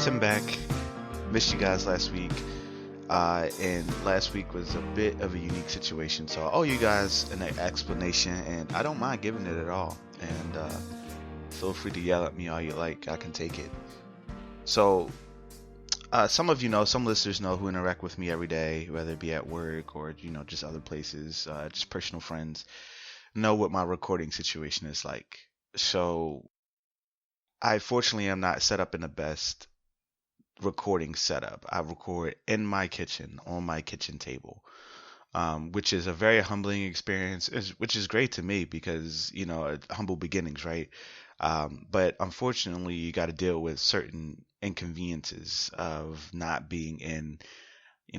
Tim back. Missed you guys last week. And last week was a bit of a unique situation. So I owe you guys an explanation, and I don't mind giving it at all. And feel free to yell at me all you like. I can take it. So some of you know, some listeners know who interact with me every day, whether it be at work or just other places, just personal friends, know what my recording situation is like. So I fortunately am not set up in the best recording setup. I record in my kitchen on my kitchen table, which is a very humbling experience, which is great to me because humble beginnings, right? But unfortunately, you got to deal with certain inconveniences of not being in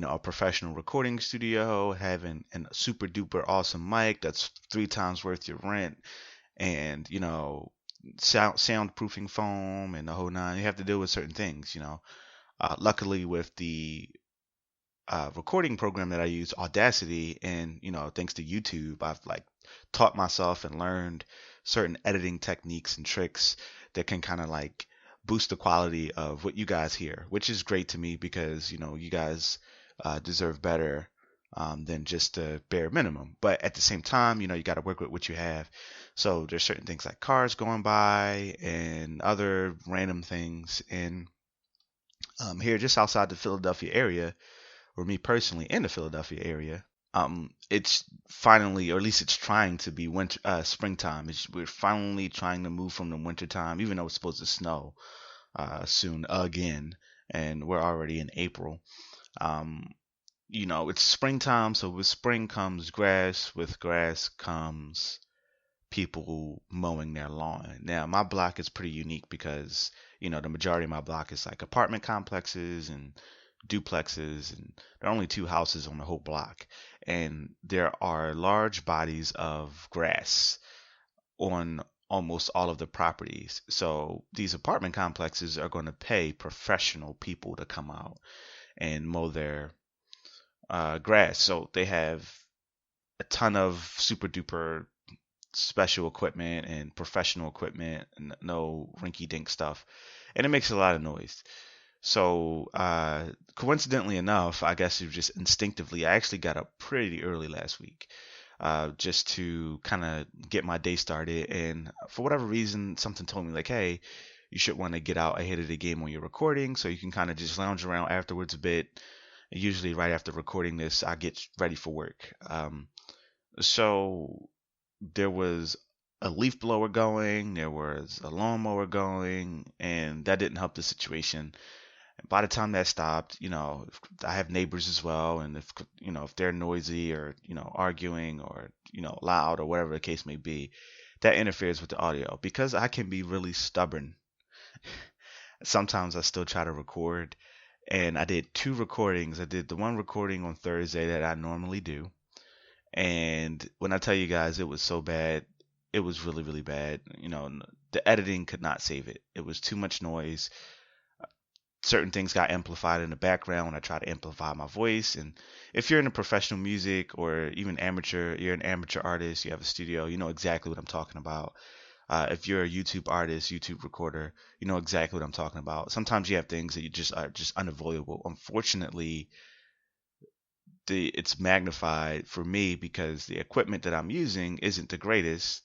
a professional recording studio, having a super duper awesome mic that's three times worth your rent, and soundproofing foam and the whole nine. You have to deal with certain things. Luckily, with the recording program that I use, Audacity, and thanks to YouTube, I've like taught myself and learned certain editing techniques and tricks that can kind of like boost the quality of what you guys hear, which is great to me because you guys deserve better than just the bare minimum. But at the same time, you got to work with what you have. So there's certain things like cars going by and other random things. And here, just outside the Philadelphia area, or me personally in the Philadelphia area, it's finally, or at least it's trying to be springtime. We're finally trying to move from the winter time, even though it's supposed to snow soon again, and we're already in April. Um, it's springtime, so with spring comes grass. With grass comes people mowing their lawn. Now, my block is pretty unique because, the majority of my block is like apartment complexes and duplexes, and there are only two houses on the whole block. And there are large bodies of grass on almost all of the properties. So these apartment complexes are going to pay professional people to come out and mow their grass. So they have a ton of super duper special equipment and professional equipment and no rinky dink stuff. And it makes a lot of noise. So, coincidentally enough, I guess it was just instinctively, I actually got up pretty early last week, just to kind of get my day started. And for whatever reason, something told me like, hey, you should want to get out ahead of the game on your recording so you can kind of just lounge around afterwards a bit. Usually right after recording this, I get ready for work. So there was a leaf blower going, there was a lawnmower going, and that didn't help the situation. And by the time that stopped, I have neighbors as well, and if they're noisy or arguing or loud or whatever the case may be, that interferes with the audio. Because I can be really stubborn, sometimes I still try to record, and I did two recordings. I did the one recording on Thursday that I normally do, and when I tell you guys it was so bad, it was really, really bad. The editing could not save it. It was too much noise. Certain things got amplified in the background when I try to amplify my voice. And if you're into professional music or even amateur, you're an amateur artist, you have a studio, you know exactly what I'm talking about. If you're a YouTube artist, YouTube recorder, you know exactly what I'm talking about. Sometimes you have things that you just are just unavoidable. Unfortunately, it's magnified for me because the equipment that I'm using isn't the greatest,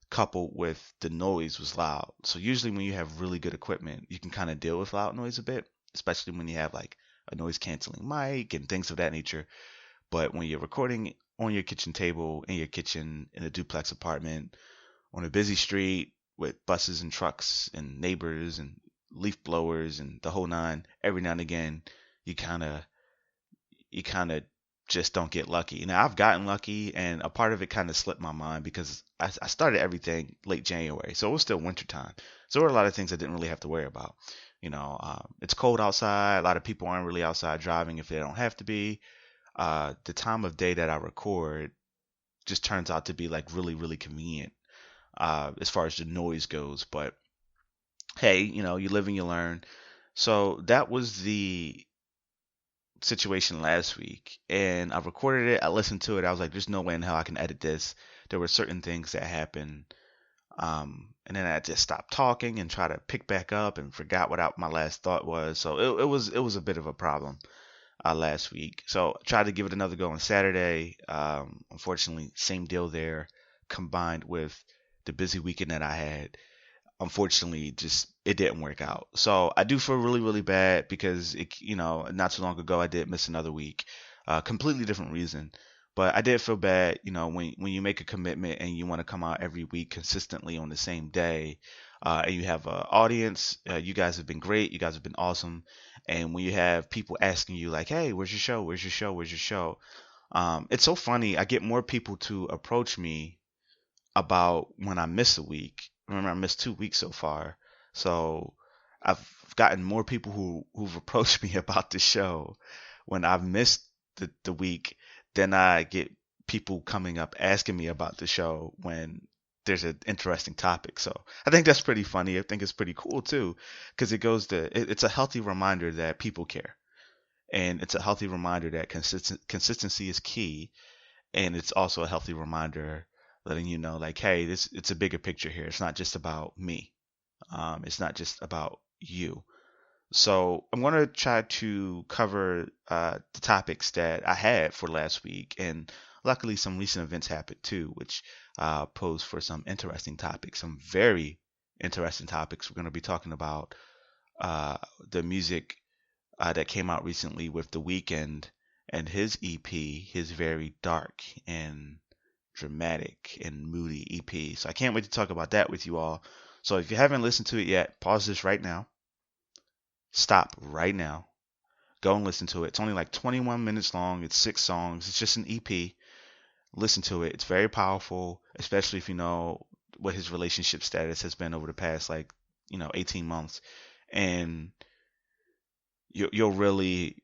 coupled with the noise was loud. So usually when you have really good equipment, you can kind of deal with loud noise a bit, especially when you have like a noise canceling mic and things of that nature. But when you're recording on your kitchen table, in your kitchen, in a duplex apartment, on a busy street with buses and trucks and neighbors and leaf blowers and the whole nine, every now and again, you kind of you kind of just don't get lucky. Now, I've gotten lucky, and a part of it kind of slipped my mind because I started everything late January, so it was still winter time. So there were a lot of things I didn't really have to worry about. It's cold outside. A lot of people aren't really outside driving if they don't have to be. The time of day that I record just turns out to be like really, really convenient as far as the noise goes. But hey, you live and you learn. So that was the situation last week, and I recorded it. I listened to it. I was like, "There's no way in hell I can edit this." There were certain things that happened, and then I just stopped talking and try to pick back up and forgot what my last thought was. So it was a bit of a problem last week. So I tried to give it another go on Saturday. Unfortunately, same deal there, combined with the busy weekend that I had. Unfortunately, just it didn't work out. So I do feel really, really bad because not too long ago I did miss another week. Completely different reason. But I did feel bad, when you make a commitment and you want to come out every week consistently on the same day, and you have an audience. You guys have been great. You guys have been awesome. And when you have people asking you like, "Hey, where's your show? Where's your show? Where's your show?" It's so funny. I get more people to approach me about when I miss a week. Remember, I missed 2 weeks so far. So I've gotten more people who've approached me about the show when I've missed the week than I get people coming up asking me about the show when there's an interesting topic. So I think that's pretty funny. I think it's pretty cool too, because it's a healthy reminder that people care. And it's a healthy reminder that consistency is key, and it's also a healthy reminder letting you know like, hey, it's a bigger picture here. It's not just about me. It's not just about you. So I'm going to try to cover the topics that I had for last week, and luckily some recent events happened too, which pose for some interesting topics, some very interesting topics. We're going to be talking about the music that came out recently with The Weeknd and his EP, his very dark and dramatic and moody EP. So I can't wait to talk about that with you all. So if you haven't listened to it yet, pause this right now. Stop right now. Go and listen to it. It's only like 21 minutes long. It's 6 songs. It's just an EP. Listen to it. It's very powerful, especially if you know what his relationship status has been over the past 18 months. And you'll really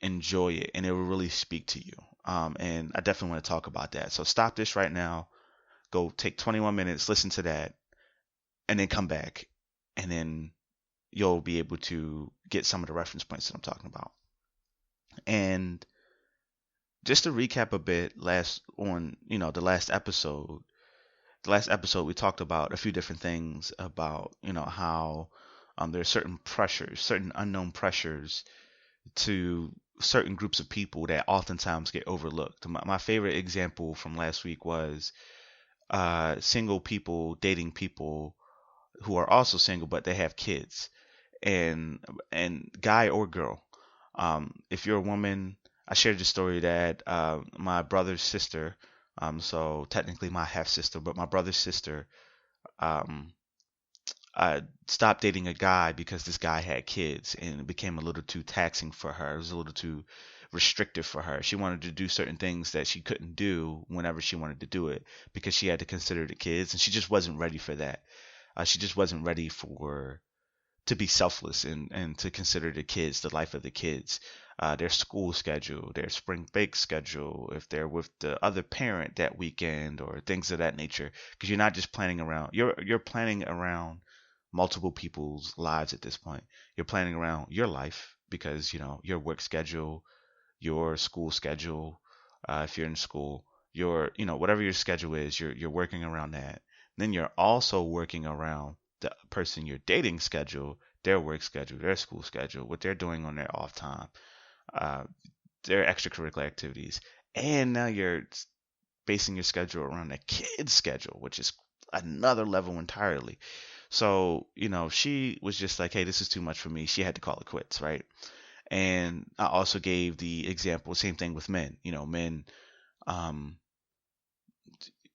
enjoy it, and it will really speak to you. And I definitely want to talk about that. So stop this right now. Go take 21 minutes, listen to that, and then come back, and then you'll be able to get some of the reference points that I'm talking about. And just to recap a bit, the last episode we talked about a few different things about how there are certain pressures, certain unknown pressures to certain groups of people that oftentimes get overlooked. My favorite example from last week was single people dating people who are also single but they have kids, and guy or girl. If you're a woman, I shared the story that my brother's sister, so technically my half sister, but my brother's sister, um, stopped dating a guy because this guy had kids, and it became a little too taxing for her. It was a little too restrictive for her. She wanted to do certain things that she couldn't do whenever she wanted to do it because she had to consider the kids, and she just wasn't ready for that. She just wasn't ready to be selfless and to consider the kids, the life of the kids, their school schedule, their spring break schedule, if they're with the other parent that weekend or things of that nature. Because you're not just planning around, you're planning around multiple people's lives at this point. You're planning around your life because your work schedule, your school schedule, if you're in school, your whatever your schedule is, you're working around that. Then you're also working around the person you're dating schedule, their work schedule, their school schedule, what they're doing on their off time, uh, their extracurricular activities, and now you're basing your schedule around the kid's schedule, which is another level entirely. So, she was just like, hey, this is too much for me. She had to call it quits, right? And I also gave the example, same thing with men. Men, um,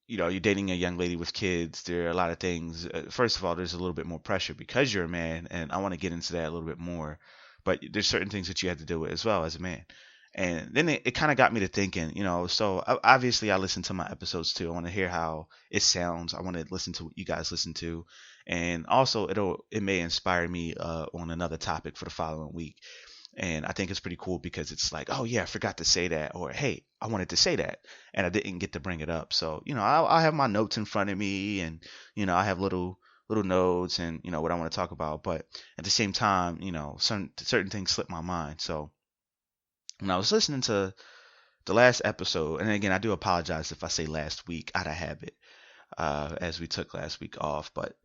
you're dating a young lady with kids. There are a lot of things. First of all, there's a little bit more pressure because you're a man, and I want to get into that a little bit more. But there's certain things that you have to deal with as well as a man. And then it kind of got me to thinking, so obviously I listen to my episodes too. I want to hear how it sounds. I want to listen to what you guys listen to. And also it may inspire me on another topic for the following week. And I think it's pretty cool because it's like, oh yeah, I forgot to say that, or hey, I wanted to say that and I didn't get to bring it up. So I have my notes in front of me, and I have little notes and what I want to talk about. But at the same time, certain things slip my mind. So when I was listening to the last episode, and again, I do apologize if I say last week out of habit. as we took last week off. But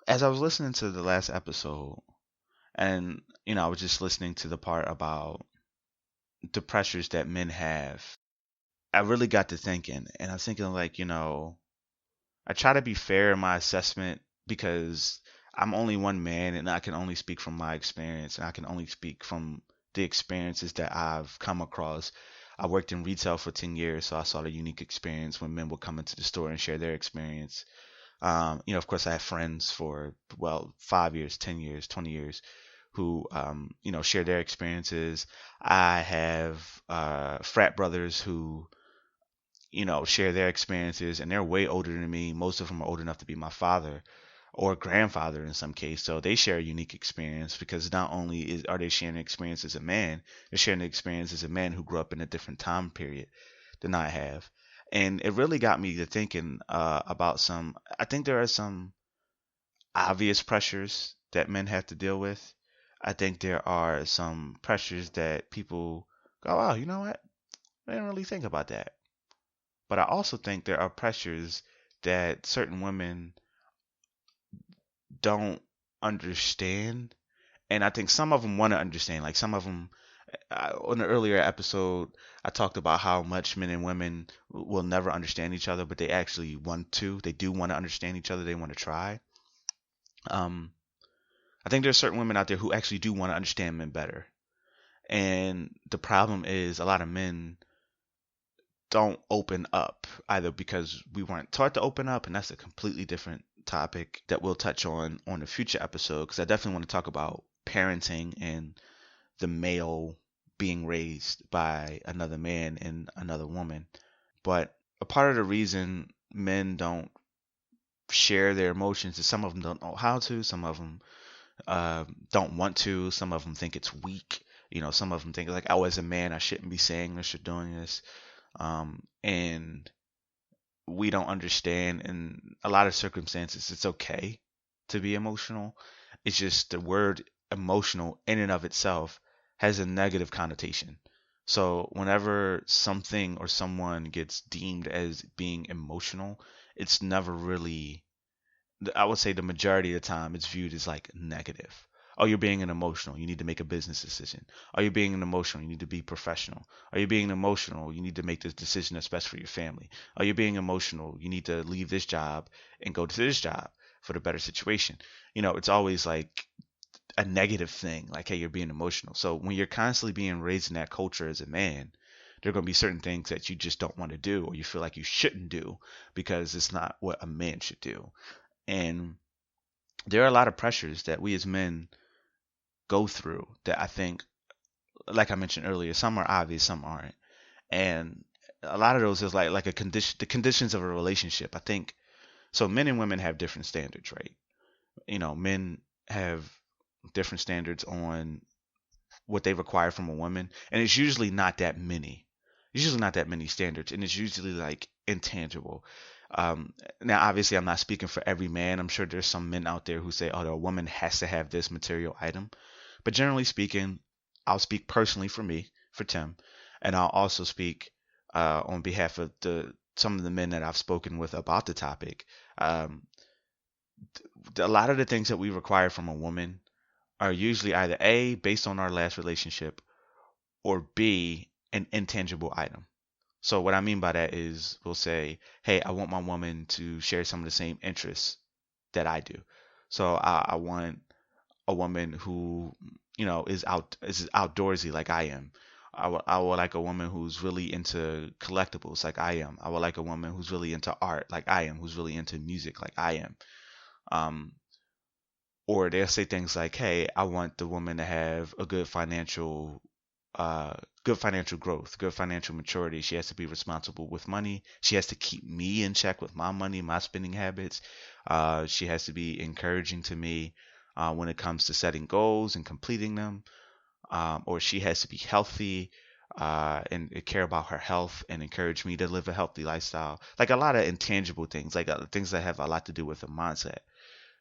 as I was listening to the last episode, and I was just listening to the part about the pressures that men have, I really got to thinking, and I was thinking like, I try to be fair in my assessment because I'm only one man and I can only speak from my experience and I can only speak from the experiences that I've come across. I worked in retail for 10 years, so I saw the unique experience when men would come into the store and share their experience. Of course, I have friends for, well, 5 years, 10 years, 20 years who, share their experiences. I have frat brothers who share their experiences, and they're way older than me. Most of them are old enough to be my father or grandfather in some case. So they share a unique experience because not only are they sharing the experience as a man, they're sharing the experience as a man who grew up in a different time period than I have. And it really got me to thinking about I think there are some obvious pressures that men have to deal with. I think there are some pressures that people go, oh, you know what? I didn't really think about that. But I also think there are pressures that certain women don't understand. And I think some of them want to understand. Like some of them, on the earlier episode, I talked about how much men and women will never understand each other, but they actually want to. They do want to understand each other. They want to try. Um, I think there's certain women out there who actually do want to understand men better. And the problem is a lot of men don't open up either because we weren't taught to open up, and that's a completely different topic that we'll touch on a future episode because I definitely want to talk about parenting and the male being raised by another man and another woman. But a part of the reason men don't share their emotions is some of them don't know how to, some of them don't want to, some of them think it's weak. Some of them think like, oh, as a man, I shouldn't be saying this or doing this. And we don't understand in a lot of circumstances it's okay to be emotional. It's just the word emotional in and of itself has a negative connotation. So whenever something or someone gets deemed as being emotional, it's never really, I would say the majority of the time it's viewed as like negative. Oh, you're being an emotional. You need to make a business decision. Are you being an emotional? You need to be professional. Are you being emotional? You need to make this decision that's best for your family. Are you being emotional? You need to leave this job and go to this job for the better situation. It's always like a negative thing, like, hey, you're being emotional. So when you're constantly being raised in that culture as a man, there are going to be certain things that you just don't want to do or you feel like you shouldn't do because it's not what a man should do. And there are a lot of pressures that we as men go through that I think, like I mentioned earlier, some are obvious, some aren't. And a lot of those is like a condition, the conditions of a relationship. I think so. Men and women have different standards, right? Men have different standards on what they require from a woman, and it's usually not that many. It's usually not that many standards, and it's usually like intangible. Now, obviously, I'm not speaking for every man. I'm sure there's some men out there who say, "Oh, a woman has to have this material item." But generally speaking, I'll speak personally for me, for Tim, and I'll also speak on behalf of some of the men that I've spoken with about the topic. Um, a lot of the things that we require from a woman are usually either A, based on our last relationship, or B, an intangible item. So what I mean by that is we'll say, hey, I want my woman to share some of the same interests that I do. So I want a woman who, is outdoorsy like I am. I would like a woman who's really into collectibles like I am. I would like a woman who's really into art like I am, who's really into music like I am. Um, or they'll say things like, "Hey, I want the woman to have a uh, good financial growth, good financial maturity. She has to be responsible with money. She has to keep me in check with my money, my spending habits. She has to be encouraging to me when it comes to setting goals and completing them. Or she has to be healthy." And care about her health and encourage me to live a healthy lifestyle. Like a lot of intangible things, like things that have a lot to do with the mindset.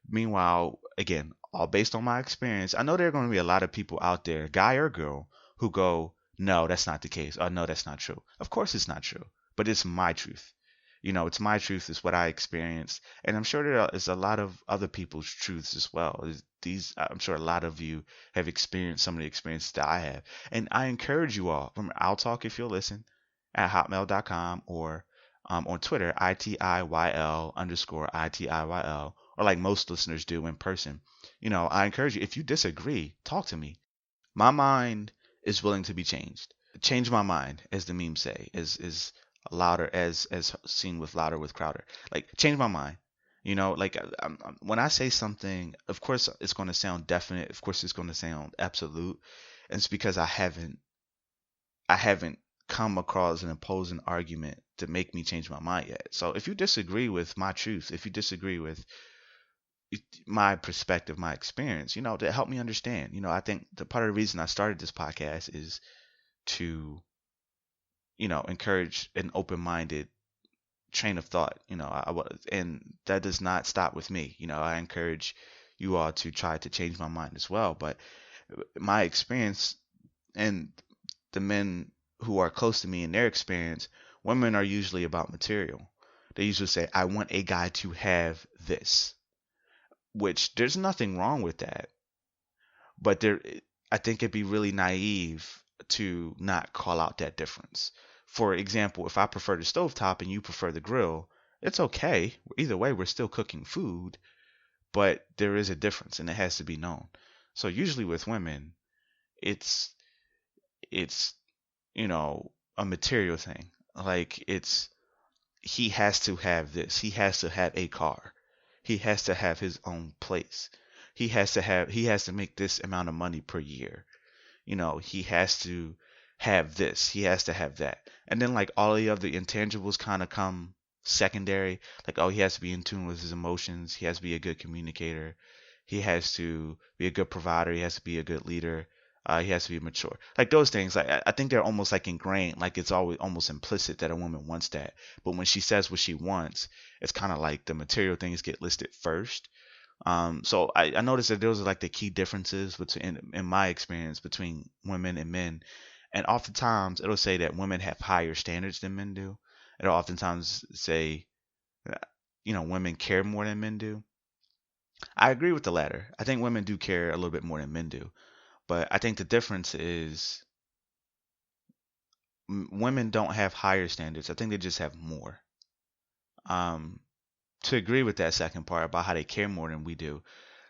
Meanwhile, again, all based on my experience, I know there are going to be a lot of people out there, guy or girl, who go, no, that's not the case. Or no, that's not true. Of course it's not true, but it's my truth. It's my truth, it's what I experienced, and I'm sure there is a lot of other people's truths as well. I'm sure a lot of you have experienced some of the experiences that I have, and I encourage you all. From I'll talk if you'll listen at hotmail.com, or on Twitter, ITIYL underscore ITIYL, or like most listeners do in person. I encourage you, if you disagree, talk to me. My mind is willing to be changed. Change my mind, as the memes say, is louder, as seen with louder with Crowder. Like, change my mind. Like, when I say something, of course it's going to sound definite. Of course it's going to sound absolute. And it's because I haven't come across an opposing argument to make me change my mind yet. So if you disagree with my truth, if you disagree with my perspective, my experience, to help me understand. I think the part of the reason I started this podcast is to, encourage an open-minded train of thought. And that does not stop with me. I encourage you all to try to change my mind as well. But my experience, and the men who are close to me in their experience, women are usually about material. They usually say, I want a guy to have this, which there's nothing wrong with that. But I think it'd be really naive to not call out that difference. For example, if I prefer the stovetop and you prefer the grill, it's okay. Either way, we're still cooking food, but there is a difference and it has to be known. So usually with women, it's it's a material thing. Like, he has to have this. He has to have a car. He has to have his own place. He has to make this amount of money per year. He has to have this. He has to have that. And then, like, all the other intangibles kind of come secondary. Like, oh, he has to be in tune with his emotions. He has to be a good communicator. He has to be a good provider. He has to be a good leader. He has to be mature. Like, those things, like, I think they're almost like ingrained. Like, it's always almost implicit that a woman wants that. But when she says what she wants, it's kind of like the material things get listed first. So I noticed that those are like the key differences between, in my experience, between women and men. And oftentimes it'll say that women have higher standards than men do. It'll oftentimes say, uh, women care more than men do. I agree with the latter. I think women do care a little bit more than men do. But I think the difference is, women don't have higher standards. I think they just have more. Um, to agree with that second part about how they care more than we do,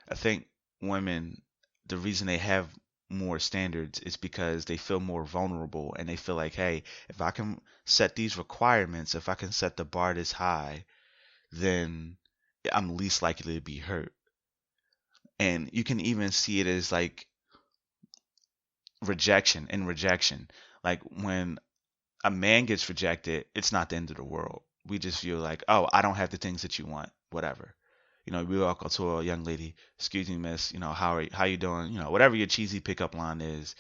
I think women, the reason they have more standards is because they feel more vulnerable and they feel like, hey, if I can set these requirements, if I can set the bar this high, then I'm least likely to be hurt. And you can even see it as like rejection. Like, when a man gets rejected, it's not the end of the world. We just feel like, oh, I don't have the things that you want, whatever. We walk up to a young lady, excuse me, miss, how you doing? Whatever your cheesy pickup line is,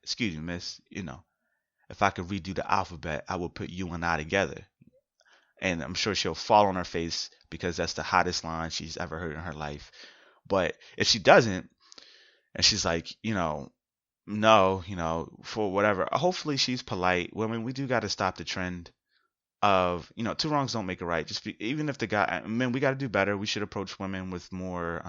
excuse me, miss, if I could redo the alphabet, I would put you and I together. And I'm sure she'll fall on her face because that's the hottest line she's ever heard in her life. But if she doesn't, and she's like, no, for whatever, hopefully she's polite. Well, I mean, we do got to stop the trend of, two wrongs don't make a right. Even if the guy, men, we got to do better. We should approach women with more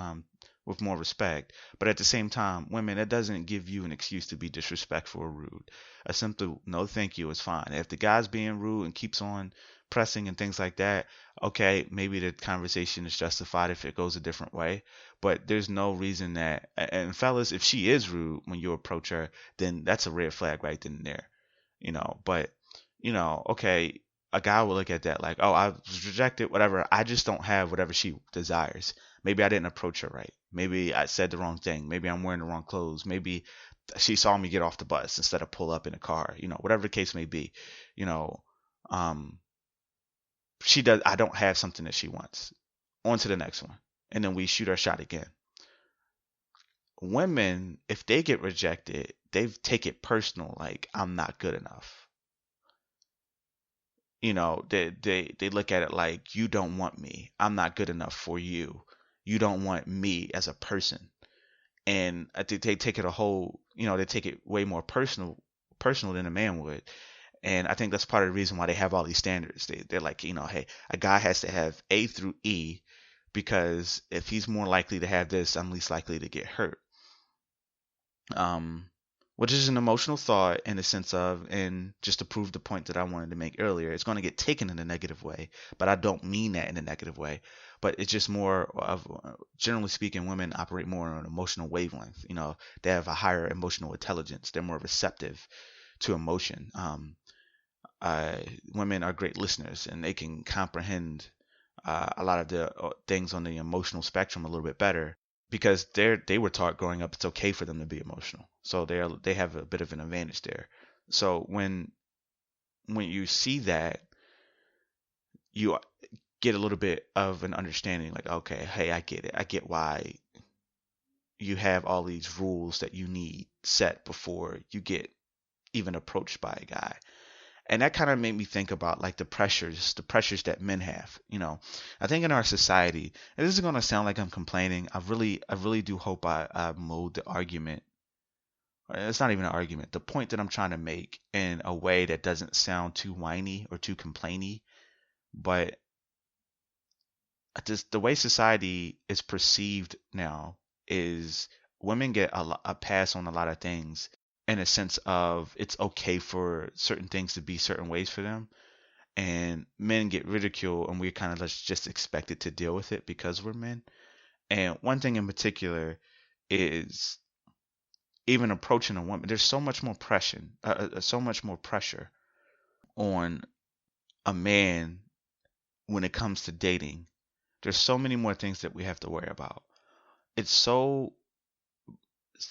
respect. But at the same time, women, that doesn't give you an excuse to be disrespectful or rude. A simple no thank you is fine. If the guy's being rude and keeps on pressing and things like that, okay, maybe the conversation is justified if it goes a different way. But there's no reason that, and fellas, if she is rude when you approach her, then that's a red flag right then and there. But okay, a guy will look at that like, oh, I was rejected, whatever. I just don't have whatever she desires. Maybe I didn't approach her right. Maybe I said the wrong thing. Maybe I'm wearing the wrong clothes. Maybe she saw me get off the bus instead of pull up in a car. Whatever the case may be. You know, um, she does. I don't have something that she wants. On to the next one, and then we shoot our shot again. Women, if they get rejected, they take it personal. Like, I'm not good enough. They look at it like, you don't want me. I'm not good enough for you. You don't want me as a person. And I think they take it they take it way more personal than a man would. And I think that's part of the reason why they have all these standards. They're like, hey, a guy has to have A through E because if he's more likely to have this, I'm least likely to get hurt. Um, which is an emotional thought in the sense of, and just to prove the point that I wanted to make earlier, it's going to get taken in a negative way, but I don't mean that in a negative way. But it's just more of, generally speaking, women operate more on an emotional wavelength. They have a higher emotional intelligence. They're more receptive to emotion. Uh, Women are great listeners, and they can comprehend a lot of the things on the emotional spectrum a little bit better because they were taught growing up it's okay for them to be emotional. So they have a bit of an advantage there. So when you see that, you get a little bit of an understanding, like, okay, hey, I get it. I get why you have all these rules that you need set before you get even approached by a guy. And that kind of made me think about like the pressures that men have. I think in our society, and this is going to sound like I'm complaining. I really do hope I mold the argument. It's not even an argument. The point that I'm trying to make in a way that doesn't sound too whiny or too complainy, but just the way society is perceived now is women get a pass on a lot of things in a sense of it's okay for certain things to be certain ways for them, and men get ridiculed and we're kind of just expected to deal with it because we're men. And one thing in particular is even approaching a woman, there's so much more pressure on a man when it comes to dating. There's so many more things that we have to worry about. It's so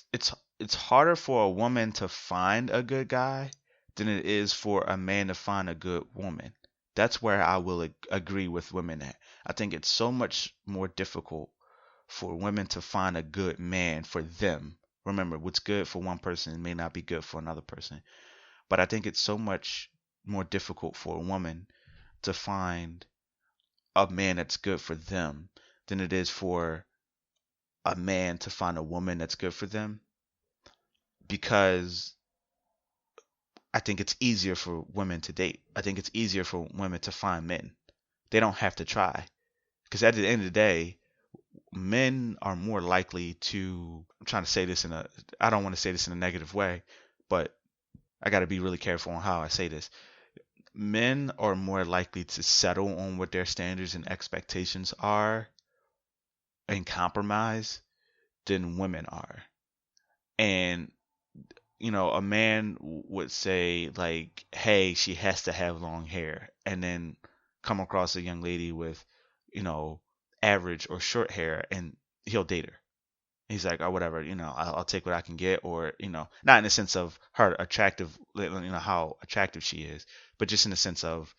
it's harder for a woman to find a good guy than it is for a man to find a good woman. That's where I will agree with women at. I think it's so much more difficult for women to find a good man for them. Remember, what's good for one person may not be good for another person. But I think it's so much more difficult for a woman to find a man that's good for them than it is for a man to find a woman that's good for them, because I think it's easier for women to date. I think it's easier for women to find men. They don't have to try. Because at the end of the day, men are more likely to, I'm trying to say this I don't want to say this in a negative way, but I got to be really careful on how I say this. Men are more likely to settle on what their standards and expectations are and compromise than women are. And a man would say like, hey, she has to have long hair, and then come across a young lady with, you know, average or short hair, and he'll date her. He's like, oh, whatever, I'll take what I can get, or, not in the sense of her attractive, how attractive she is, but just in the sense of,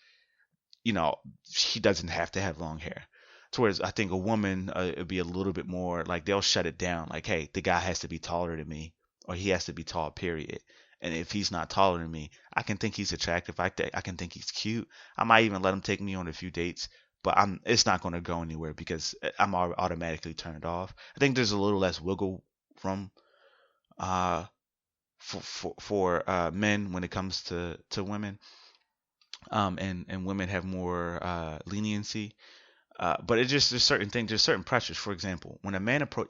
she doesn't have to have long hair. Towards, I think a woman, it'd be a little bit more like they'll shut it down. Like, hey, the guy has to be taller than me, or he has to be tall, period. And if he's not taller than me, I can think he's attractive. I can think he's cute. I might even let him take me on a few dates, but it's not going to go anywhere because I'm automatically turned off. I think there's a little less wiggle room uh, for men when it comes to women, and women have more leniency. But it just, there's certain things, there's certain pressures. For example,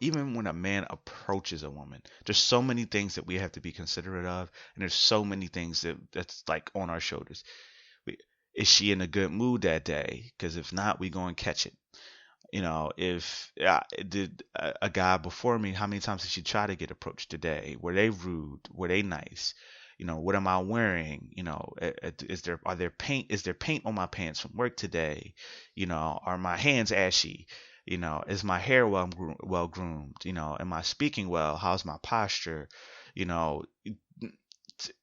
even when a man approaches a woman, there's so many things that we have to be considerate of, and there's so many things that's like on our shoulders. Is she in a good mood that day? Because if not, we go and catch it. If did a guy before me, how many times did she try to get approached today? Were they rude? Were they nice? What am I wearing? Is there paint on my pants from work today? Are my hands ashy? Is my hair well groomed? Am I speaking well? How's my posture? You know,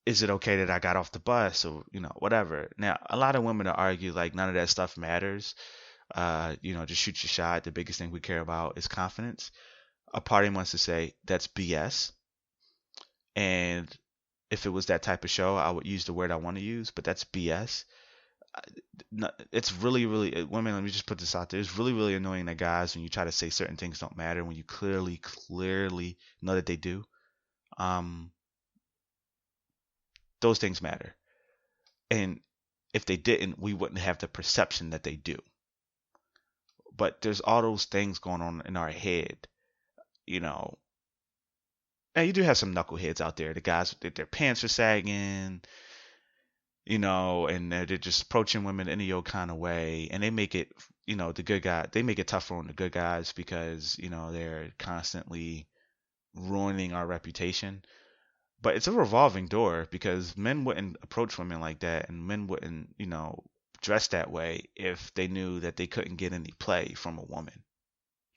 is it okay that I got off the bus, or whatever? Now, a lot of women will argue like none of that stuff matters. Just shoot your shot. The biggest thing we care about is confidence. A party wants to say that's BS. And if it was that type of show, I would use the word I want to use, but that's BS. It's really, really, women, let me just put this out there. It's really, really annoying that guys, when you try to say certain things don't matter, when you clearly, clearly know that they do, those things matter. And if they didn't, we wouldn't have the perception that they do. But there's all those things going on in our head, you know. And you do have some knuckleheads out there. The guys, their pants are sagging, and they're just approaching women any old kind of way. And they make it, the good guy, they make it tougher on the good guys because, they're constantly ruining our reputation. But it's a revolving door because men wouldn't approach women like that, and men wouldn't, dress that way if they knew that they couldn't get any play from a woman.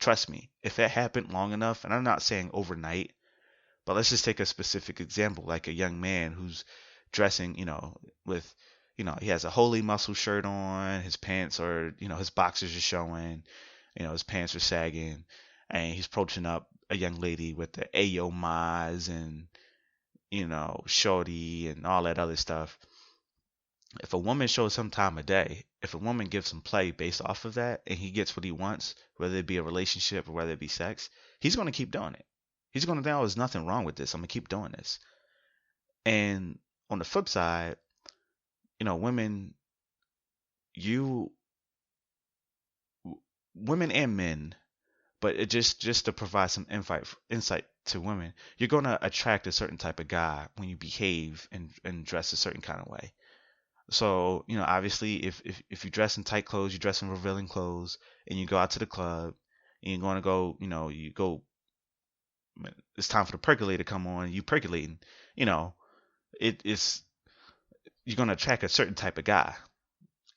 Trust me, if it happened long enough, and I'm not saying overnight, but let's just take a specific example, like a young man who's dressing, with, he has a Holy Muscle shirt on, his pants are, his boxers are showing, his pants are sagging, and he's approaching up a young lady with the Ayo Maz and, shorty and all that other stuff. If a woman shows him time of day, if a woman gives him play based off of that, and he gets what he wants, whether it be a relationship or whether it be sex, he's going to keep doing it. He's going to think, oh, there's nothing wrong with this. I'm going to keep doing this. And on the flip side, women, you, women and men, but it just to provide some insight to women, you're going to attract a certain type of guy when you behave and dress a certain kind of way. So, obviously, if you dress in tight clothes, you dress in revealing clothes, and you go out to the club, and you're going to go, you go, it's time for the percolator to come on, you percolating, it's, you're going to attract a certain type of guy.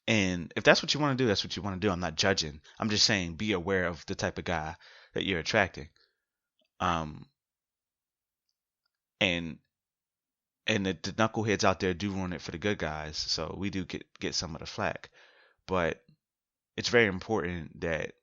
And if that's what you want to do, that's what you want to do. I'm not judging. I'm just saying be aware of the type of guy that you're attracting. Um, and the knuckleheads out there do ruin it for the good guys, so we do get some of the flack. But it's very important that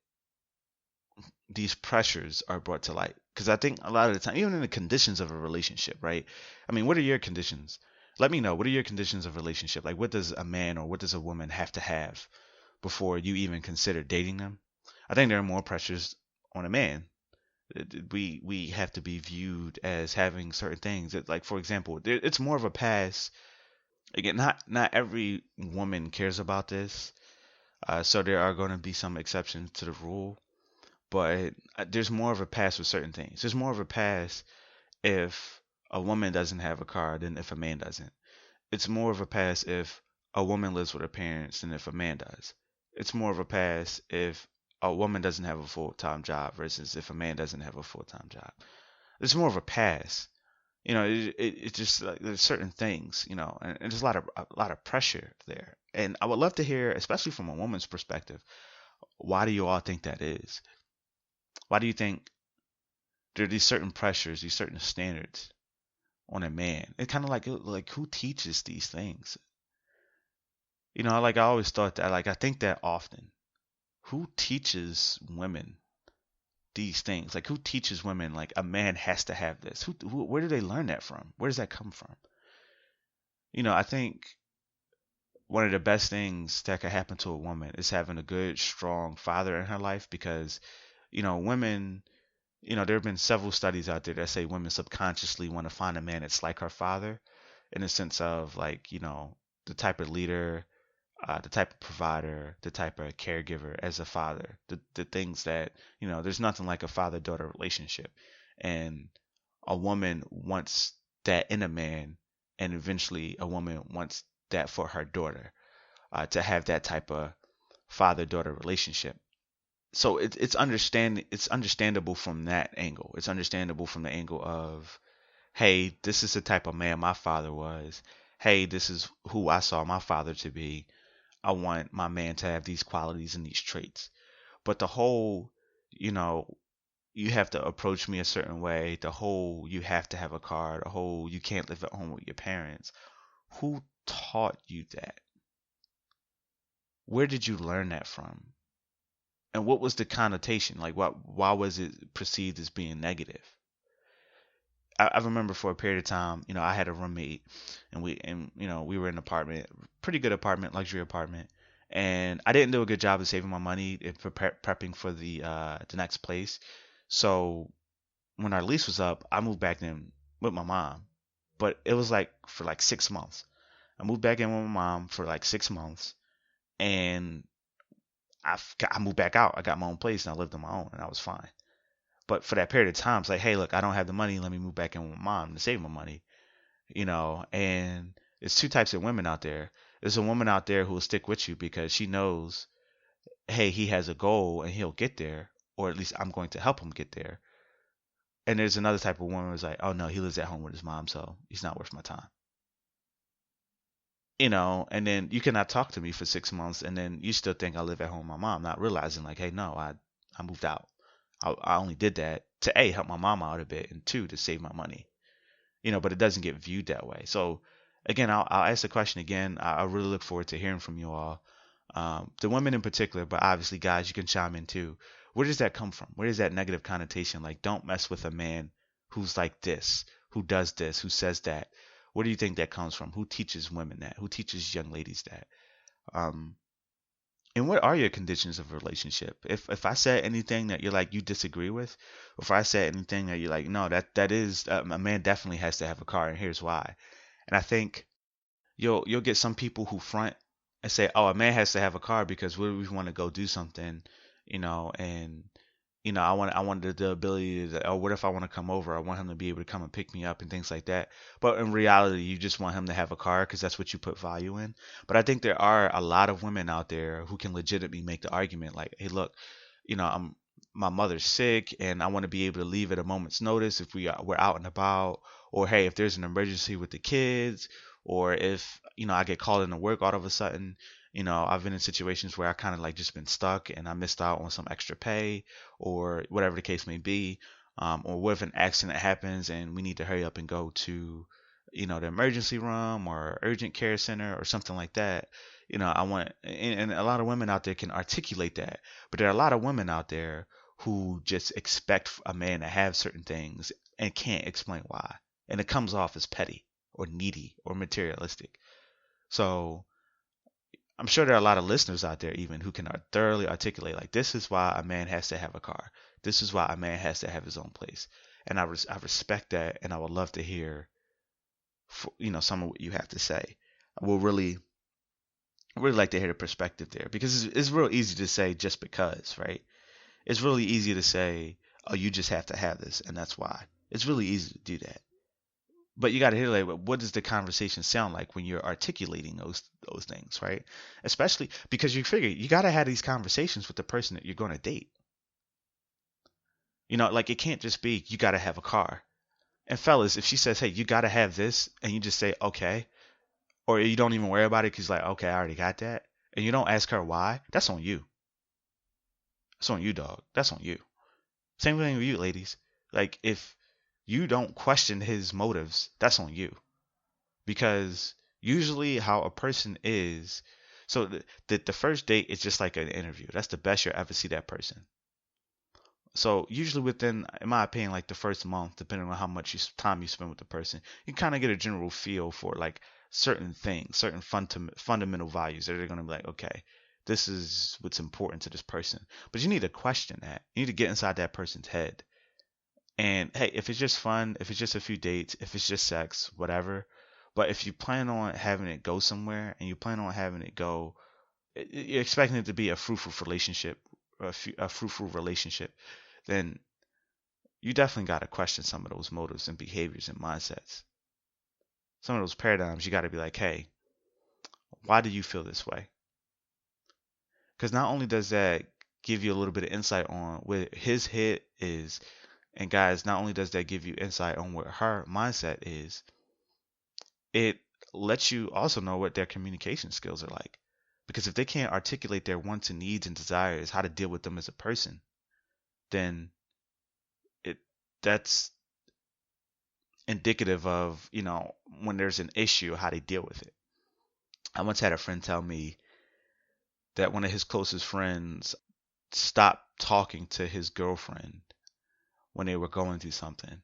these pressures are brought to light, because I think a lot of the time, even in the conditions of a relationship, right? I mean, what are your conditions? Let me know. What are your conditions of relationship? Like, what does a man or what does a woman have to have before you even consider dating them? I think there are more pressures on a man. We have to be viewed as having certain things. Like, for example, it's more of a pass. Again, not every woman cares about this, so there are going to be some exceptions to the rule. But there's more of a pass with certain things. There's more of a pass if a woman doesn't have a car than if a man doesn't. It's more of a pass if a woman lives with her parents than if a man does. It's more of a pass if a woman doesn't have a full-time job versus if a man doesn't have a full-time job. It's more of a pass. It's just like there's certain things, and there's a lot of pressure there. And I would love to hear, especially from a woman's perspective, why do you all think that is? Why do you think there are these certain pressures, these certain standards on a man? It's kind of like who teaches these things? Like I always thought that, like I think that often. Who teaches women these things? Like who teaches women like a man has to have this? Where do they learn that from? Where does that come from? I think one of the best things that could happen to a woman is having a good, strong father in her life, because women, there have been several studies out there that say women subconsciously want to find a man that's like her father, in the sense of like, the type of leader, the type of provider, the type of caregiver as a father, the things that, there's nothing like a father-daughter relationship. And a woman wants that in a man, and eventually a woman wants that for her daughter, to have that type of father-daughter relationship. So it's understandable from that angle. It's understandable from the angle of, hey, this is the type of man my father was. Hey, this is who I saw my father to be. I want my man to have these qualities and these traits. But the whole, you have to approach me a certain way, the whole you have to have a car, the whole you can't live at home with your parents. Who taught you that? Where did you learn that from? And what was the connotation? Like, why was it perceived as being negative? I remember for a period of time, I had a roommate, and we were in an apartment, pretty good apartment, luxury apartment, and I didn't do a good job of saving my money and prepping for the next place. So when our lease was up, I moved back in with my mom, but it was like for like 6 months. I moved back in with my mom for like 6 months, and I moved back out. I got my own place and I lived on my own, and I was fine. But for that period of time, it's like, hey, look, I don't have the money. Let me move back in with my mom to save my money, And it's two types of women out there. There's a woman out there who will stick with you because she knows, hey, he has a goal and he'll get there, or at least I'm going to help him get there. And there's another type of woman who's like, oh no, he lives at home with his mom, so he's not worth my time. And then you cannot talk to me for 6 months, and then you still think I live at home with my mom, not realizing like, hey, no, I moved out. I only did that to A, help my mom out a bit, and two, to save my money. But it doesn't get viewed that way. So again, I'll ask the question again. I really look forward to hearing from you all. The women in particular, but obviously guys, you can chime in too. Where does that come from? Where does that negative connotation? Like, don't mess with a man who's like this, who does this, who says that. Where do you think that comes from? Who teaches women that? Who teaches young ladies that? Um, and what are your conditions of a relationship? If I said anything that you're like you disagree with, or if I said anything that you're like, no, that is a man definitely has to have a car, and here's why. And I think you'll get some people who front and say, oh, a man has to have a car because we want to go do something, and I wanted the ability to, oh, what if I want to come over? I want him to be able to come and pick me up and things like that. But in reality, you just want him to have a car because that's what you put value in. But I think there are a lot of women out there who can legitimately make the argument like, hey, look, my mother's sick and I want to be able to leave at a moment's notice if we're out and about, or hey, if there's an emergency with the kids, or if I get called into work all of a sudden. I've been in situations where I kind of like just been stuck and I missed out on some extra pay or whatever the case may be. Or what if an accident happens and we need to hurry up and go to, the emergency room or urgent care center or something like that. I want, and a lot of women out there can articulate that, but there are a lot of women out there who just expect a man to have certain things and can't explain why. And it comes off as petty or needy or materialistic. So, I'm sure there are a lot of listeners out there even who can thoroughly articulate like this is why a man has to have a car. This is why a man has to have his own place. And I respect that, and I would love to hear some of what you have to say. I will really like to hear the perspective there because it's real easy to say just because, right? It's really easy to say, oh, you just have to have this, and that's why. It's really easy to do that. But you got to hear like what does the conversation sound like when you're articulating those things, right? Especially because you figure you got to have these conversations with the person that you're going to date. Like it can't just be you got to have a car. And fellas, if she says, "Hey, you got to have this," and you just say, "Okay," or you don't even worry about it because like, "Okay, I already got that," and you don't ask her why, that's on you. That's on you, dog. That's on you. Same thing with you, ladies. Like if you don't question his motives, that's on you. Because usually how a person is, so the first date is just like an interview. That's the best you'll ever see that person. So usually within, in my opinion, like the first month, depending on how much time you spend with the person, you kind of get a general feel for like certain things, certain fundamental values that are going to be like, okay, this is what's important to this person. But you need to question that. You need to get inside that person's head. And hey, if it's just fun, if it's just a few dates, if it's just sex, whatever. But if you plan on having it go somewhere and you plan on having it go, you're expecting it to be a fruitful relationship, a fruitful relationship, then you definitely got to question some of those motives and behaviors and mindsets. Some of those paradigms, you got to be like, hey, why do you feel this way? Because not only does that give you a little bit of insight on where his head is, and guys, not only does that give you insight on what her mindset is, it lets you also know what their communication skills are like. Because if they can't articulate their wants and needs and desires, how to deal with them as a person, then it that's indicative of, when there's an issue, how they deal with it. I once had a friend tell me that one of his closest friends stopped talking to his girlfriend when they were going through something.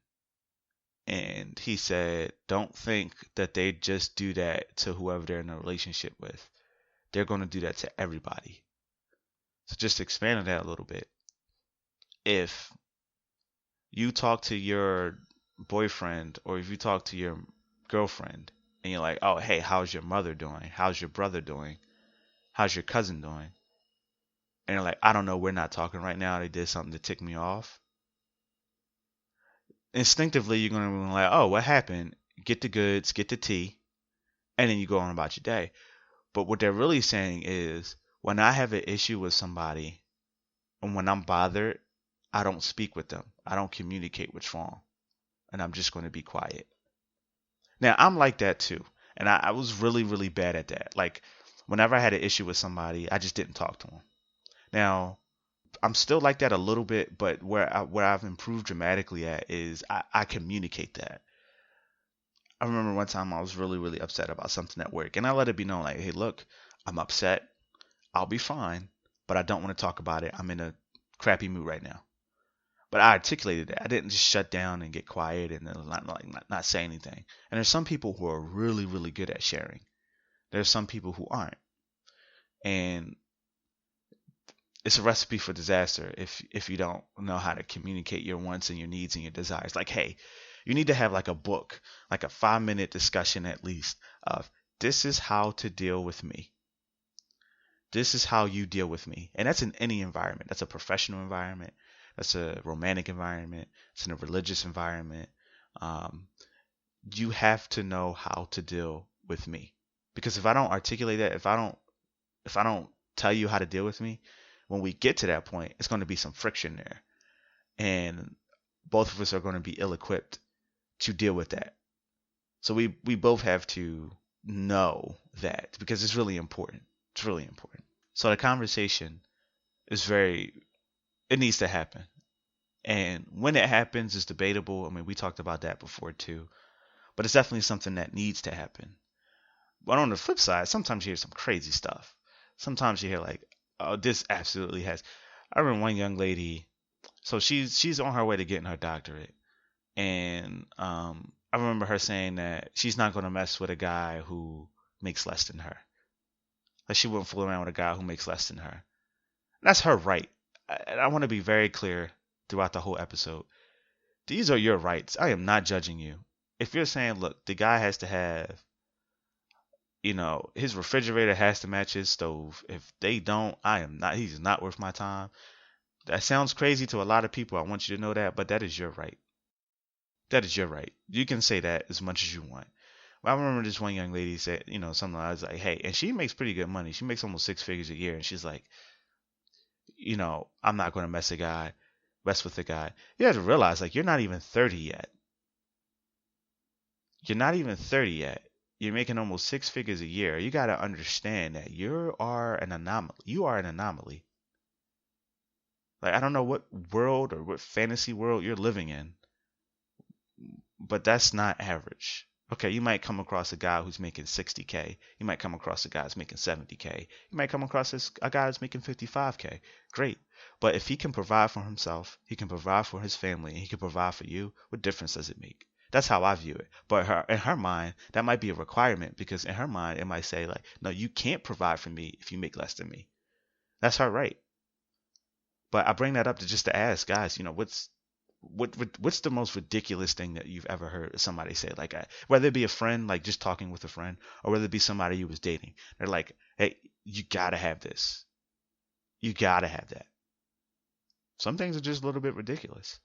And he said, don't think that they just do that to whoever they're in a relationship with. They're going to do that to everybody. So just to expand on that a little bit. If you talk to your boyfriend or if you talk to your girlfriend and you're like, oh, hey, how's your mother doing? How's your brother doing? How's your cousin doing? And you're like, I don't know, we're not talking right now. They did something to tick me off. Instinctively, you're going to be like, oh, what happened? Get the goods, get the tea, and then you go on about your day. But what they're really saying is, when I have an issue with somebody and when I'm bothered, I don't speak with them. I don't communicate what's wrong. And I'm just going to be quiet. Now, I'm like that too. And I was really, really bad at that. Like, whenever I had an issue with somebody, I just didn't talk to them. Now, I'm still like that a little bit, but where I've improved dramatically at is I communicate that. I remember one time I was really, really upset about something at work, and I let it be known, like, hey, look, I'm upset. I'll be fine, but I don't want to talk about it. I'm in a crappy mood right now. But I articulated it. I didn't just shut down and get quiet and then not say anything. And there's some people who are really, really good at sharing. There's some people who aren't. And it's a recipe for disaster if you don't know how to communicate your wants and your needs and your desires. Like, hey, you need to have like a book, like a 5-minute discussion at least of this is how to deal with me. This is how you deal with me. And that's in any environment. That's a professional environment. That's a romantic environment. It's in a religious environment. Um, you have to know how to deal with me. Because if I don't articulate that, if I don't tell you how to deal with me, when we get to that point, it's going to be some friction there. And both of us are going to be ill-equipped to deal with that. So we both have to know that because it's really important. It's really important. So the conversation is it needs to happen. And when it happens is debatable. I mean, we talked about that before too. But it's definitely something that needs to happen. But on the flip side, sometimes you hear some crazy stuff. Sometimes you hear like, oh, this absolutely has. I remember one young lady, so she's on her way to getting her doctorate. And I remember her saying that she's not going to mess with a guy who makes less than her. Like she wouldn't fool around with a guy who makes less than her. And that's her right. I want to be very clear throughout the whole episode. These are your rights. I am not judging you. If you're saying, look, the guy has to have, his refrigerator has to match his stove. If they don't, he's not worth my time. That sounds crazy to a lot of people. I want you to know that, but that is your right. That is your right. You can say that as much as you want. I remember this one young lady said, something I was like, hey, and she makes pretty good money. She makes almost 6 figures a year. And she's like, I'm not going to mess with a guy. You have to realize, like, you're not even 30 yet. You're not even 30 yet. You're making almost 6 figures a year. You got to understand that you are an anomaly. You are an anomaly. Like, I don't know what world or what fantasy world you're living in, but that's not average. Okay, you might come across a guy who's making 60K. You might come across a guy who's making 70K. You might come across a guy who's making 55K. Great. But if he can provide for himself, he can provide for his family, and he can provide for you, what difference does it make? That's how I view it. But in her mind, that might be a requirement because in her mind, it might say like, no, you can't provide for me if you make less than me. That's her right. But I bring that up to ask guys, what's the most ridiculous thing that you've ever heard somebody say? Like, whether it be a friend, like just talking with a friend, or whether it be somebody you was dating. They're like, hey, you gotta have this. You gotta have that. Some things are just a little bit ridiculous.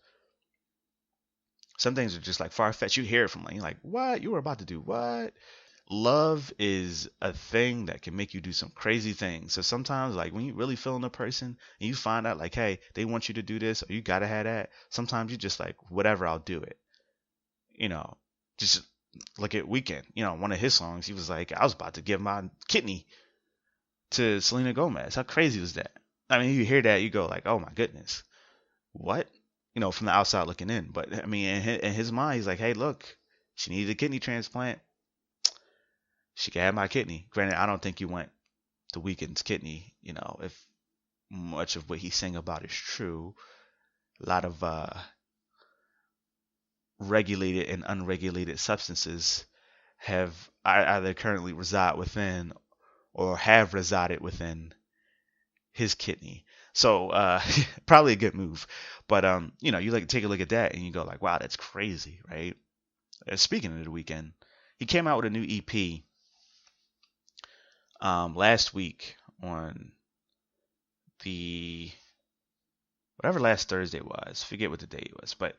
Some things are just like far-fetched. You hear it from like, you're like, what? You were about to do what? Love is a thing that can make you do some crazy things. So sometimes, like when you really feeling a person and you find out like, hey, they want you to do this or you gotta have that. Sometimes you just like, whatever, I'll do it. Just look at Weeknd. One of his songs, he was like, I was about to give my kidney to Selena Gomez. How crazy was that? I mean, you hear that, you go like, oh my goodness, what? From the outside looking in. But I mean, in his mind, he's like, hey, look, she needed a kidney transplant. She can have my kidney. Granted, I don't think you want the Weeknd's kidney. If much of what he sang about is true, a lot of regulated and unregulated substances have either currently reside within or have resided within his kidney. So probably a good move. But you like take a look at that and you go like, wow, that's crazy, right? Speaking of the Weeknd, He came out with a new EP last week on the whatever last Thursday was. Forget what the date was, but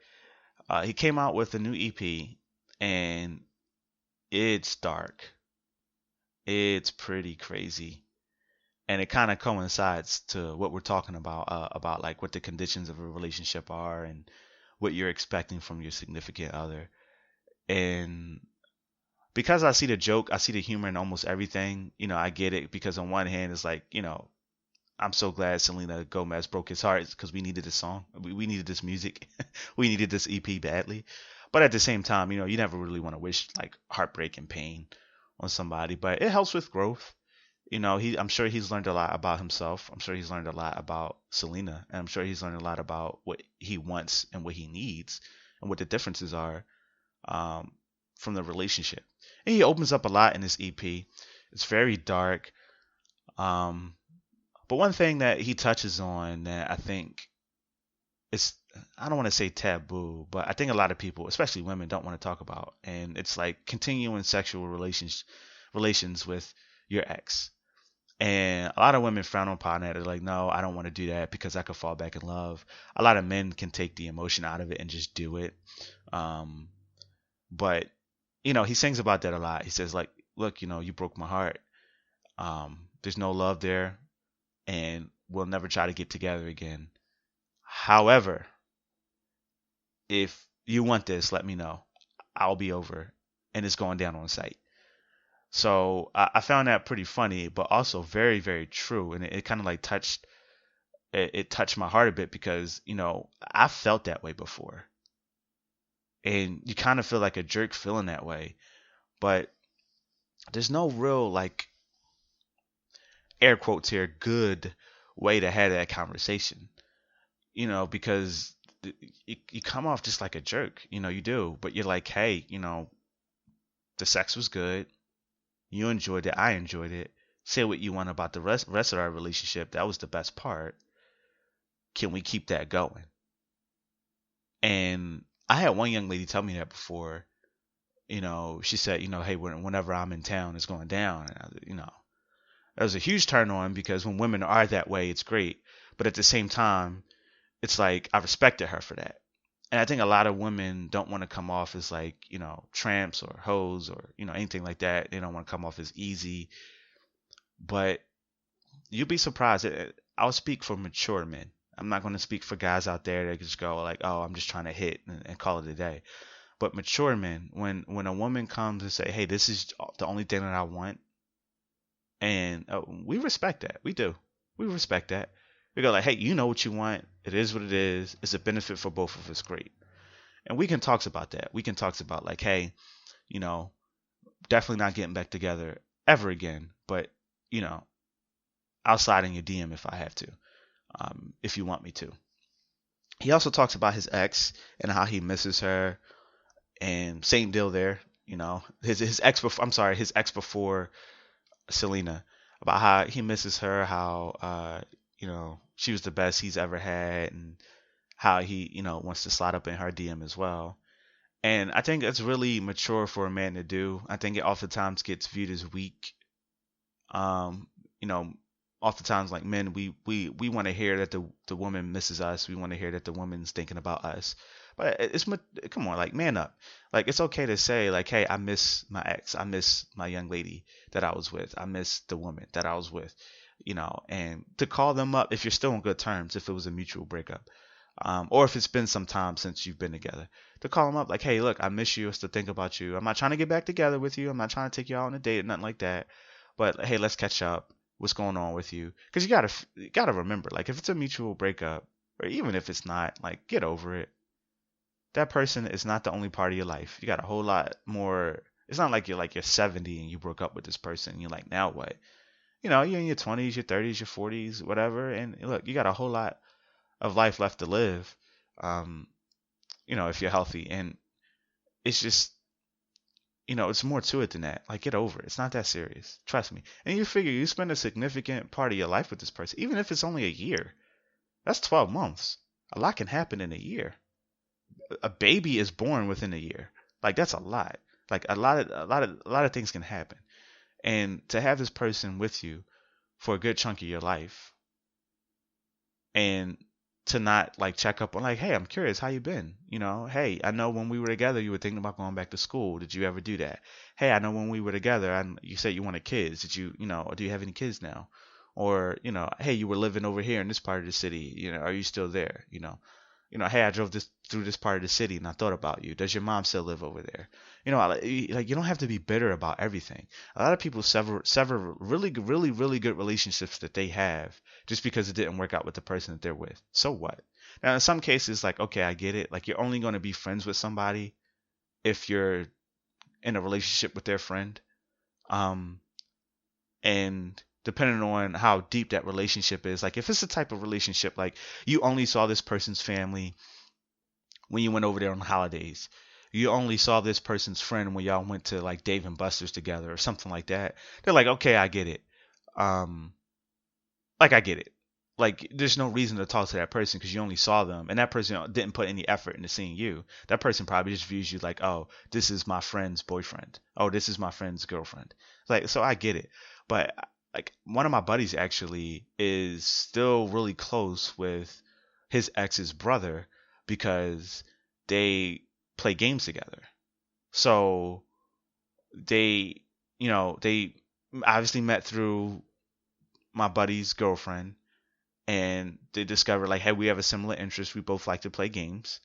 he came out with a new EP, and it's dark. It's pretty crazy, and it kind of coincides to what we're talking about like what the conditions of a relationship are and what you're expecting from your significant other. And because I see the joke, I see the humor in almost everything. I get it because on one hand, it's like, I'm so glad Selena Gomez broke his heart because we needed this song. We needed this music. We needed this EP badly. But at the same time, you never really want to wish like heartbreak and pain on somebody. But it helps with growth. I'm sure he's learned a lot about himself. I'm sure he's learned a lot about Selena. And I'm sure he's learned a lot about what he wants and what he needs and what the differences are um, from the relationship. And he opens up a lot in this EP. It's very dark. Um, but one thing that he touches on that I think is, I don't want to say taboo, but I think a lot of people, especially women, don't want to talk about. And it's like continuing sexual relations with your ex. And a lot of women frown upon that. They're like, no, I don't want to do that because I could fall back in love. A lot of men can take the emotion out of it and just do it. Um, but, he sings about that a lot. He says, like, look, you broke my heart. There's no love there, and we'll never try to get together again. However, if you want this, let me know. I'll be over, and it's going down on site. So I found that pretty funny, but also very, very true. And it kind of like it touched my heart a bit because, I felt that way before. And you kind of feel like a jerk feeling that way. But there's no real, like, air quotes here, good way to have that conversation. Because you come off just like a jerk. You do. But you're like, hey, the sex was good. You enjoyed it. I enjoyed it. Say what you want about the rest of our relationship. That was the best part. Can we keep that going? And I had one young lady tell me that before. She said, hey, whenever I'm in town, it's going down. And that was a huge turn on because when women are that way, it's great. But at the same time, it's like I respected her for that. And I think a lot of women don't want to come off as like, tramps or hoes or, anything like that. They don't want to come off as easy. But you'll be surprised. I'll speak for mature men. I'm not going to speak for guys out there that just go like, oh, I'm just trying to hit and call it a day. But mature men, when a woman comes and say, hey, this is the only thing that I want, and we respect that. We do. We respect that. We go like, hey, you know what you want. It is what it is. It's a benefit for both of us. Great. And we can talk about that. We can talk about like, hey, definitely not getting back together ever again. But, I'll slide in your DM if I have to, if you want me to. He also talks about his ex and how he misses her. And same deal there. His ex before, I'm sorry, his ex before Selena, about how he misses her, how, she was the best he's ever had, and how he, wants to slide up in her DM as well. And I think it's really mature for a man to do. I think it oftentimes gets viewed as weak. Um, Oftentimes like men, we want to hear that the woman misses us. We want to hear that the woman's thinking about us. But come on, like man up. Like it's okay to say like, hey, I miss my ex. I miss my young lady that I was with. I miss the woman that I was with. And to call them up if you're still on good terms, if it was a mutual breakup, or if it's been some time since you've been together, to call them up like, hey, look, I miss you. I still think about you. I'm not trying to get back together with you. I'm not trying to take you out on a date or nothing like that. But hey, let's catch up. What's going on with you? Because you gotta remember, like if it's a mutual breakup, or even if it's not, like get over it. That person is not the only part of your life. You got a whole lot more. It's not like you're 70 and you broke up with this person. You're like, now what? You're in your 20s, your 30s, your 40s, whatever. And look, you got a whole lot of life left to live. Um, if you're healthy, and it's just, it's more to it than that. Like, get over it. It's not that serious. Trust me. And you figure you spend a significant part of your life with this person, even if it's only a year. That's 12 months. A lot can happen in a year. A baby is born within a year. Like, that's a lot. Like a lot of things can happen. And to have this person with you for a good chunk of your life, and to not like check up on, like, hey, I'm curious, how you been? Hey, I know when we were together you were thinking about going back to school. Did you ever do that? Hey, I know when we were together and you said you wanted kids. Did you, do you have any kids now? Or, hey, you were living over here in this part of the city. Are you still there? Hey, I drove this through this part of the city and I thought about you. Does your mom still live over there? Like, you don't have to be bitter about everything. A lot of people sever really, really, really good relationships that they have just because it didn't work out with the person that they're with. So what? Now, in some cases, like, okay, I get it. Like, you're only going to be friends with somebody if you're in a relationship with their friend. And depending on how deep that relationship is, like if it's the type of relationship like you only saw this person's family when you went over there on holidays, you only saw this person's friend when y'all went to like Dave and Buster's together or something like that, they're like, okay, I get it. um like I get it. Like there's no reason to talk to that person because you only saw them and that person didn't put any effort into seeing you. That person probably just views you like, oh, this is my friend's boyfriend, oh, this is my friend's girlfriend. Like, so I get it. But like one of my buddies actually is still really close with his ex's brother because they play games together. So they, they obviously met through my buddy's girlfriend, and they discovered like, hey, we have a similar interest. We both like to play games,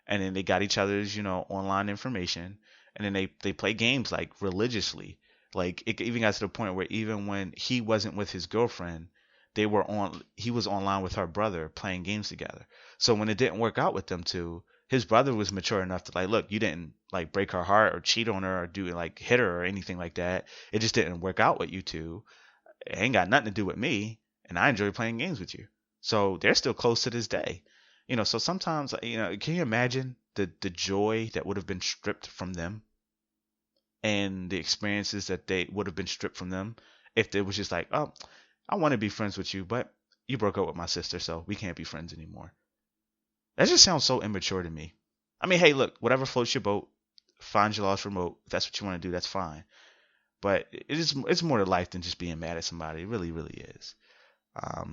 and then they got each other's, online information, and then they play games like religiously. Like it even got to the point where even when he wasn't with his girlfriend, he was online with her brother playing games together. So when it didn't work out with them two, his brother was mature enough to like, look, you didn't like break her heart or cheat on her or do like hit her or anything like that. It just didn't work out with you two. It ain't got nothing to do with me, and I enjoy playing games with you. So they're still close to this day. So sometimes, can you imagine the joy that would have been stripped from them and the experiences that they would have been stripped from them if it was just like, oh, I want to be friends with you, but you broke up with my sister, so we can't be friends anymore. That just sounds so immature to me. I mean, hey, look, whatever floats your boat, find your lost remote. If that's what you want to do, that's fine. But it's more to life than just being mad at somebody. It really, really is. I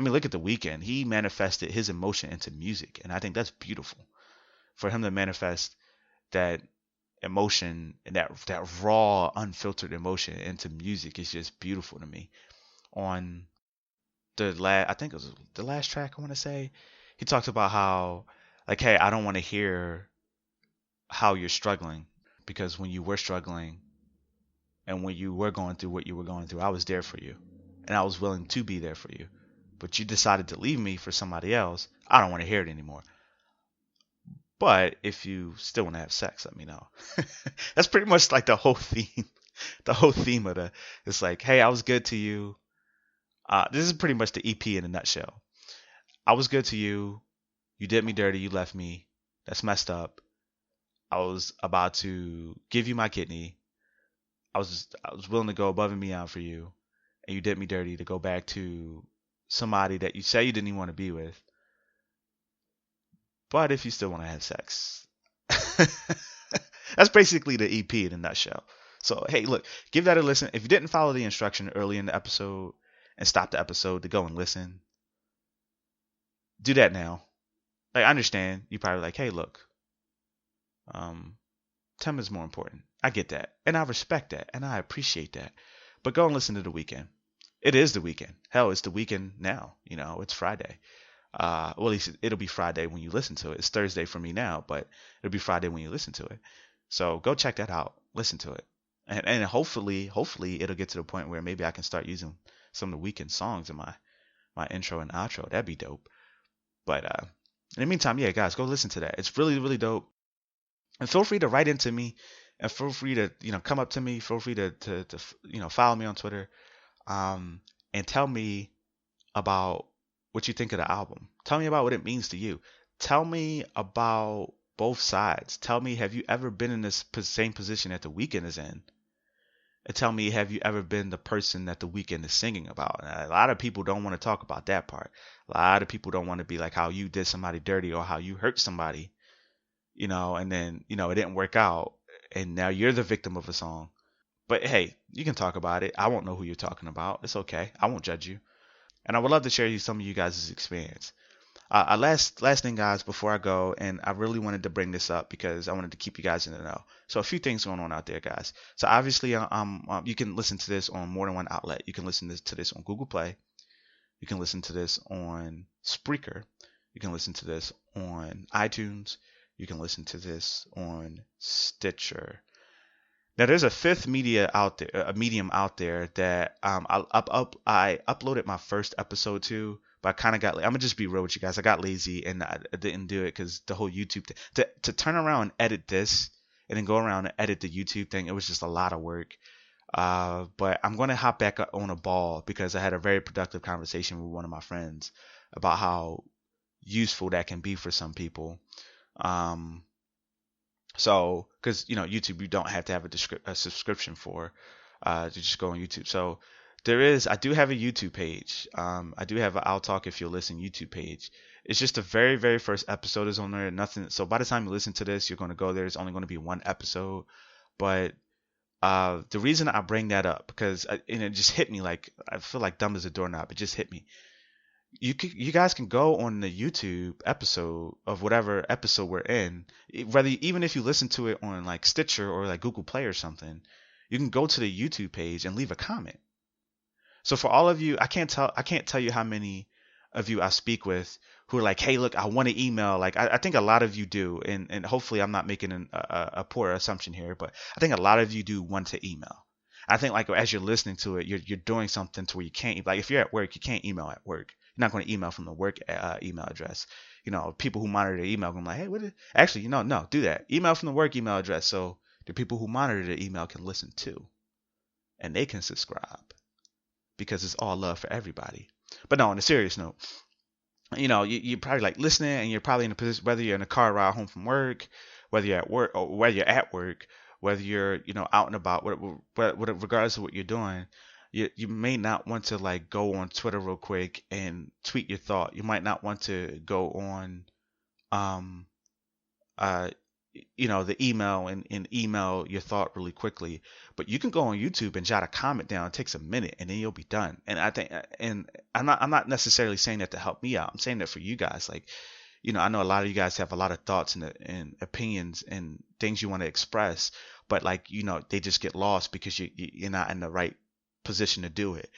mean, look at the Weeknd. He manifested his emotion into music, and I think that's beautiful. For him to manifest that emotion and that raw, unfiltered emotion into music is just beautiful to me. On I think it was the last track I want to say, he talks about how, like, hey, I don't want to hear how you're struggling because when you were struggling and when you were going through what you were going through, I was there for you and I was willing to be there for you. But you decided to leave me for somebody else. I don't want to hear it anymore. But if you still want to have sex, let me know. That's pretty much like the whole theme. The whole theme of it's like, hey, I was good to you. This is pretty much the EP in a nutshell. I was good to you. You did me dirty. You left me. That's messed up. I was about to give you my kidney. I was willing to go above and beyond for you, and you did me dirty to go back to somebody that you say you didn't even want to be with. But if you still want to have sex, that's basically the EP in a nutshell. So hey, look, give that a listen. If you didn't follow the instruction early in the episode and stop the episode to go and listen, do that now. Like, I understand you probably like, hey, look, Tim is more important. I get that, and I respect that, and I appreciate that. But go and listen to The Weeknd. It is The Weeknd. Hell, it's The Weeknd now. It's Friday. Well, at least it'll be Friday when you listen to it. It's Thursday for me now, but it'll be Friday when you listen to it. So go check that out. Listen to it, and hopefully it'll get to the point where maybe I can start using some of the Weeknd songs in my intro and outro. That'd be dope. But in the meantime, yeah, guys, go listen to that. It's really, really dope. And feel free to write into me, and feel free to come up to me. Feel free to follow me on Twitter, and tell me about what you think of the album. Tell me about what it means to you. Tell me about both sides. Tell me, have you ever been in this same position that The Weeknd is in? And tell me, have you ever been the person that The Weeknd is singing about? And a lot of people don't want to talk about that part. A lot of people don't want to be like how you did somebody dirty or how you hurt somebody, and then, it didn't work out. and now you're the victim of a song. But hey, you can talk about it. I won't know who you're talking about. It's okay. I won't judge you. And I would love to share you some of you guys' experience. Last thing, guys, before I go, and I really wanted to bring this up because I wanted to keep you guys in the know. So a few things going on out there, guys. So obviously, you can listen to this on more than one outlet. You can listen to this on Google Play. You can listen to this on Spreaker. You can listen to this on iTunes. You can listen to this on Stitcher. Now there's a fifth medium out there that I uploaded my first episode to, but I kind of got. I'm gonna just be real with you guys. I got lazy and I didn't do it because the whole YouTube thing, to turn around and edit this and then go around and edit the YouTube thing, it was just a lot of work. But I'm gonna hop back on a ball because I had a very productive conversation with one of my friends about how useful that can be for some people. So, because YouTube, you don't have to have a subscription for to just go on YouTube. So I do have a YouTube page. I do have an I'll Talk If You'll Listen YouTube page. It's just the very, very first episode is on there. Nothing. So by the time you listen to this, you're going to go there. It's only going to be one episode. But the reason I bring that up, because and it just hit me like, I feel like dumb as a doorknob. It just hit me. You guys can go on the YouTube episode of whatever episode we're in, even if you listen to it on like Stitcher or like Google Play or something, you can go to the YouTube page and leave a comment. So for all of you, I can't tell you how many of you I speak with who are like, hey, look, I want to email. Like I think a lot of you do, and hopefully I'm not making a poor assumption here, but I think a lot of you do want to email. I think like as you're listening to it, you're doing something to where you can't, like if you're at work, you can't email at work. You're not going to email from the work email address. People who monitor the email going like, hey, actually, no, do that. Email from the work email address so the people who monitor the email can listen too, and they can subscribe because it's all love for everybody. But no, on a serious note, you're probably like listening, and you're probably in a position, whether you're in a car ride home from work, whether you're at work or whether you're at work, whether you're out and about, regardless of what you're doing. You may not want to like go on Twitter real quick and tweet your thought. You might not want to go on the email and email your thought really quickly. But you can go on YouTube and jot a comment down. It takes a minute and then you'll be done. And I think, and I'm not necessarily saying that to help me out. I'm saying that for you guys. Like, I know a lot of you guys have a lot of thoughts and opinions and things you want to express, but like, they just get lost because you're not in the right position to do it.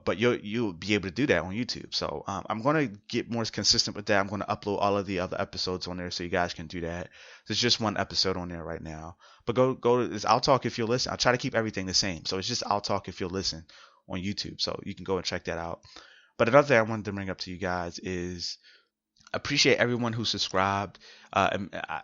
But you'll be able to do that on YouTube. So I'm going to get more consistent with that. I'm going to upload all of the other episodes on there so you guys can do that. There's just one episode on there right now. But go to this I'll Talk If You'll Listen. I'll try to keep everything the same. So it's just I'll Talk If You'll Listen on YouTube. So you can go and check that out. But another thing I wanted to bring up to you guys is appreciate everyone who subscribed. I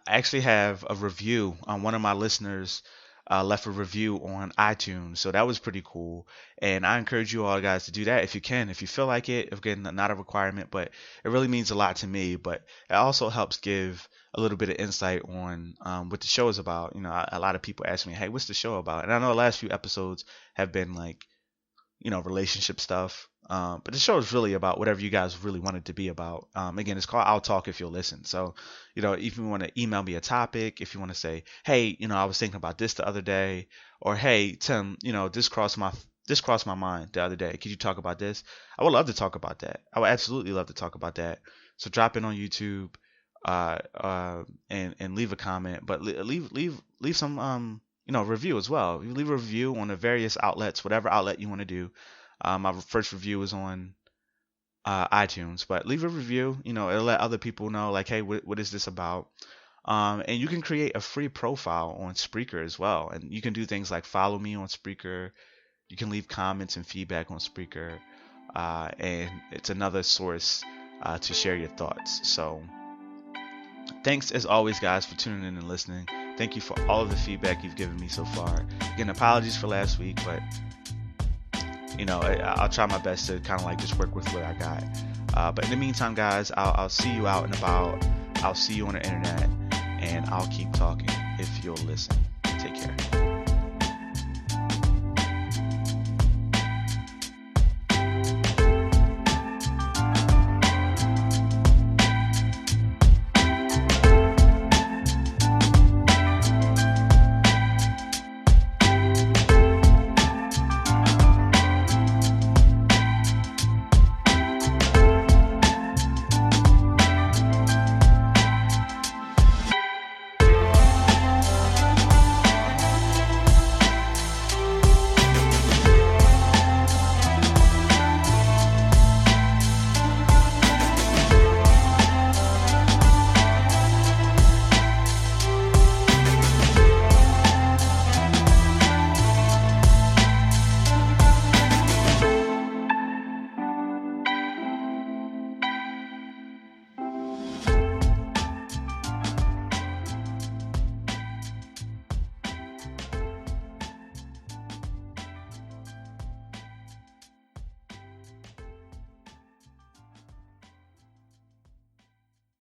actually have a review on one of my listeners left a review on iTunes, so that was pretty cool. And I encourage you all guys to do that if you can, if you feel like it. Again, not a requirement, but it really means a lot to me. But it also helps give a little bit of insight on what the show is about. A lot of people ask me, hey, what's the show about? And I know the last few episodes have been like, relationship stuff. But the show is really about whatever you guys really want it to be about. Again, it's called I'll Talk If You'll Listen. So, if you want to email me a topic, if you want to say, hey, I was thinking about this the other day, or hey, Tim, this crossed my mind the other day. Could you talk about this? I would love to talk about that. I would absolutely love to talk about that. So drop in on YouTube, and leave a comment, but leave some review as well. You leave a review on the various outlets, whatever outlet you want to do. My first review is on iTunes, but leave a review. It'll let other people know, like, hey, what is this about? And you can create a free profile on Spreaker as well. And you can do things like follow me on Spreaker. You can leave comments and feedback on Spreaker. And it's another source to share your thoughts. So thanks as always, guys, for tuning in and listening. Thank you for all of the feedback you've given me so far. Again, apologies for last week, but I'll try my best to kind of like just work with what I got. But in the meantime, guys, I'll see you out and about. I'll see you on the internet, and I'll keep talking if you'll listen. Take care.